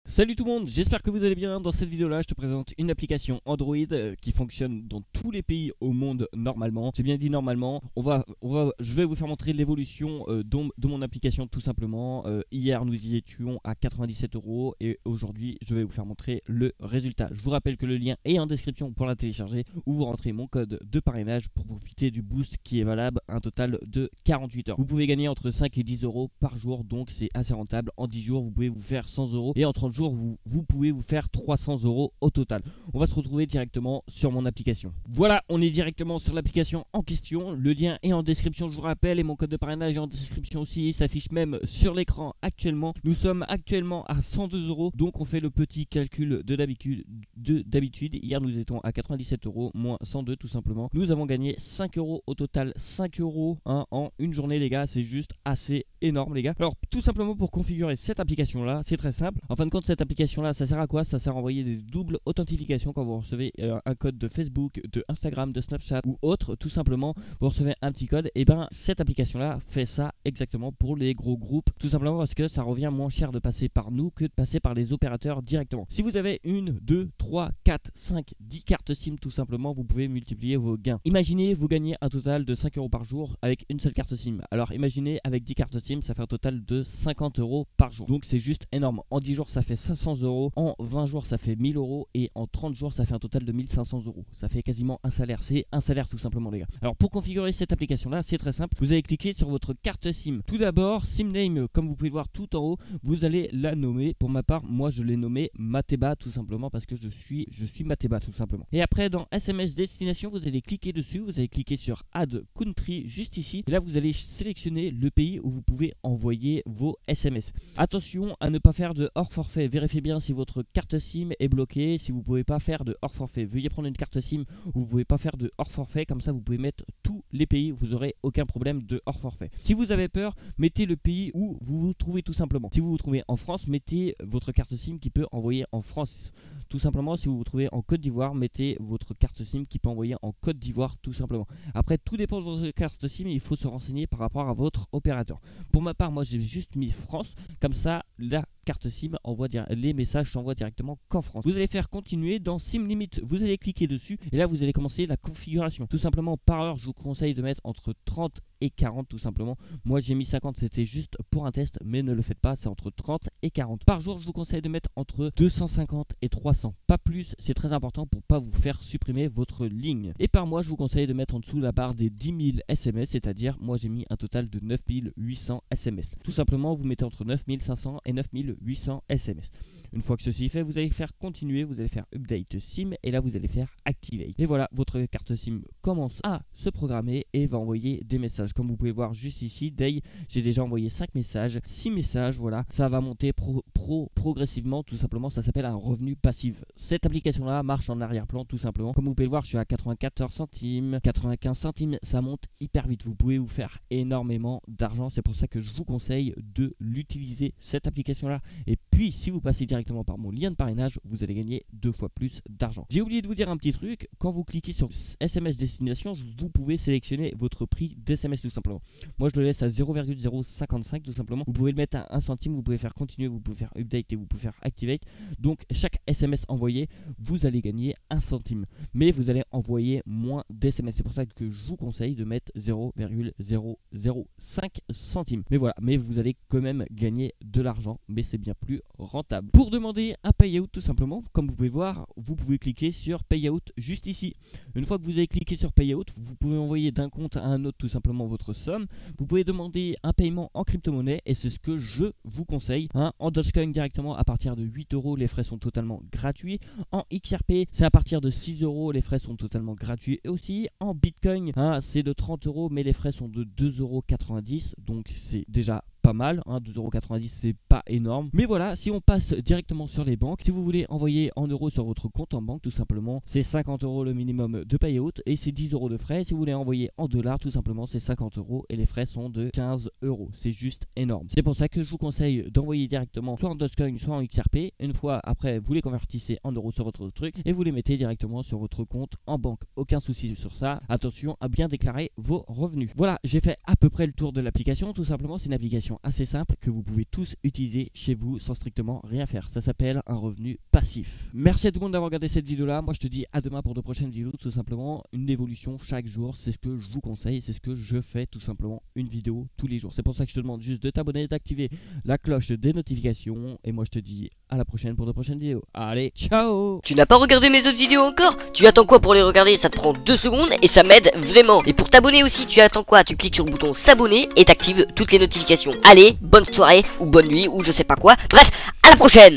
Salut tout le monde, j'espère que vous allez bien. Dans cette vidéo là je te présente une application Android qui fonctionne dans tous les pays au monde normalement. J'ai bien dit normalement. Je vais vous faire montrer l'évolution de mon application tout simplement. Hier nous y étions à 97 € et aujourd'hui je vais vous faire montrer le résultat. Je vous rappelle que le lien est en description pour la télécharger, où vous rentrez mon code de parrainage pour profiter du boost qui est valable un total de 48 heures. Vous pouvez gagner entre 5 et 10 € par jour, donc c'est assez rentable. En 10 jours vous pouvez vous faire 100 € et en 30 jours vous pouvez vous faire 300 € au total. On va se retrouver directement sur mon application. Voilà, on est directement sur l'application en question. Le lien est en description, je vous rappelle, et mon code de parrainage est en description aussi. Il s'affiche même sur l'écran actuellement. Nous sommes actuellement à 102 €. Donc on fait le petit calcul de d'habitude. Hier nous étions à 97 € moins 102 tout simplement. Nous avons gagné 5 € au total. 5 € en une journée les gars, c'est juste assez énorme les gars. Alors tout simplement pour configurer cette application là, c'est très simple. En fin de compte, cette application là, ça sert à quoi? Ça sert à envoyer des doubles authentifications quand vous recevez un code de Facebook, de Instagram, de Snapchat ou autre. Tout simplement, vous recevez un petit code, et ben cette application là fait ça exactement pour les gros groupes, tout simplement parce que ça revient moins cher de passer par nous que de passer par les opérateurs directement. Si vous avez 1, 2, 3, 4, 5, 10 cartes SIM, tout simplement, vous pouvez multiplier vos gains. Imaginez, vous gagnez un total de 5 € par jour avec une seule carte SIM. Alors imaginez, avec 10 cartes SIM, ça fait un total de 50 € par jour. Donc c'est juste énorme. En 10 jours, ça fait 500 €, en 20 jours ça fait 1000 € et en 30 jours ça fait un total de 1500 €. Ça fait quasiment un salaire, c'est un salaire tout simplement les gars. Alors pour configurer cette application là, c'est très simple. Vous allez cliquer sur votre carte SIM. Tout d'abord, SIM name, comme vous pouvez le voir tout en haut, vous allez la nommer. Pour ma part, moi je l'ai nommé Mateba tout simplement parce que je suis Mateba tout simplement. Et après dans SMS destination, vous allez cliquer dessus, vous allez cliquer sur Add Country juste ici. Et là vous allez sélectionner le pays où vous pouvez envoyer vos SMS. Attention à ne pas faire de hors forfait. Vérifiez bien si votre carte SIM est bloquée, si vous ne pouvez pas faire de hors forfait. Veuillez prendre une carte SIM où vous ne pouvez pas faire de hors forfait, comme ça vous pouvez mettre tous les pays, vous n'aurez aucun problème de hors forfait. Si vous avez peur, mettez le pays où vous vous trouvez tout simplement. Si vous vous trouvez en France, mettez votre carte SIM qui peut envoyer en France. Tout simplement, si vous vous trouvez en Côte d'Ivoire, mettez votre carte SIM qui peut envoyer en Côte d'Ivoire tout simplement. Après, tout dépend de votre carte SIM, il faut se renseigner par rapport à votre opérateur. Pour ma part, moi j'ai juste mis France, comme ça la carte SIM envoie les messages s'envoient directement qu'en France. Vous allez faire continuer dans SIM Limit, vous allez cliquer dessus et là vous allez commencer la configuration. Tout simplement par heure, je vous conseille de mettre entre 30 et 40 tout simplement. Moi j'ai mis 50, c'était juste pour un test, mais ne le faites pas, c'est entre 30 et 40. Par jour, je vous conseille de mettre entre 250 et 300, pas plus, c'est très important pour pas vous faire supprimer votre ligne. Et par mois, je vous conseille de mettre en dessous la barre des 10 000 SMS, c'est-à-dire moi j'ai mis un total de 9800 SMS. Tout simplement, vous mettez entre 9500 et 9800 SMS. Une fois que ceci est fait, vous allez faire continuer, vous allez faire update SIM et là vous allez faire activate. Et voilà, votre carte SIM commence à se programmer et va envoyer des messages. Comme vous pouvez voir juste ici, Day, j'ai déjà envoyé 5 messages, 6 messages, voilà. Ça va monter progressivement, tout simplement, ça s'appelle un revenu passif. Cette application là marche en arrière-plan tout simplement. Comme vous pouvez le voir, je suis à 94 centimes, 95 centimes, ça monte hyper vite. Vous pouvez vous faire énormément d'argent, c'est pour ça que je vous conseille de l'utiliser cette application là. Et puis si vous passez directement par mon lien de parrainage, vous allez gagner 2 fois plus d'argent. J'ai oublié de vous dire un petit truc, quand vous cliquez sur SMS destination, vous pouvez sélectionner votre prix d'SMS tout simplement. Moi je le laisse à 0,055 tout simplement. Vous pouvez le mettre à 1 centime, vous pouvez faire continuer, vous pouvez faire update et vous pouvez faire activate. Donc chaque SMS envoyé, vous allez gagner 1 centime, mais vous allez envoyer moins d'SMS. C'est pour ça que je vous conseille de mettre 0,005 centimes. Mais voilà, mais vous allez quand même gagner de l'argent, mais c'est bien plus rentable. Pour demander un payout tout simplement, comme vous pouvez voir, vous pouvez cliquer sur payout juste ici. Une fois que vous avez cliqué sur payout, vous pouvez envoyer d'un compte à un autre tout simplement votre somme. Vous pouvez demander un paiement en crypto-monnaie et c'est ce que je vous conseille. En Dogecoin directement à partir de 8 €, les frais sont totalement gratuits. En XRP, c'est à partir de 6 €, les frais sont totalement gratuits. Et aussi en Bitcoin, c'est de 30 €, mais les frais sont de 2,90 €. Donc c'est déjà pas mal, 2,90 € c'est pas énorme, mais voilà. Si on passe directement sur les banques, si vous voulez envoyer en euros sur votre compte en banque, tout simplement c'est 50 € le minimum de payout et c'est 10 € de frais. Si vous voulez envoyer en dollars, tout simplement c'est 50 € et les frais sont de 15 €. C'est juste énorme, c'est pour ça que je vous conseille d'envoyer directement soit en Dogecoin soit en XRP. Une fois après, vous les convertissez en euros sur votre truc et vous les mettez directement sur votre compte en banque. Aucun souci sur ça, attention à bien déclarer vos revenus. Voilà, j'ai fait à peu près le tour de l'application. Tout simplement c'est une application application assez simple que vous pouvez tous utiliser chez vous sans strictement rien faire. Ça s'appelle un revenu passif. Merci à tout le monde d'avoir regardé cette vidéo là. Moi je te dis à demain pour de prochaines vidéos. Tout simplement une évolution chaque jour. C'est ce que je vous conseille. C'est ce que je fais tout simplement. Une vidéo tous les jours. C'est pour ça que je te demande juste de t'abonner, d'activer la cloche des notifications. Et moi je te dis à la prochaine pour de prochaines vidéos. Allez, ciao! Tu n'as pas regardé mes autres vidéos encore? Tu attends quoi pour les regarder? Ça te prend 2 secondes et ça m'aide vraiment. Et pour t'abonner aussi, tu attends quoi? Tu cliques sur le bouton s'abonner et t'actives toutes les notifications. Allez, bonne soirée ou bonne nuit ou je sais pas quoi. Bref, à la prochaine!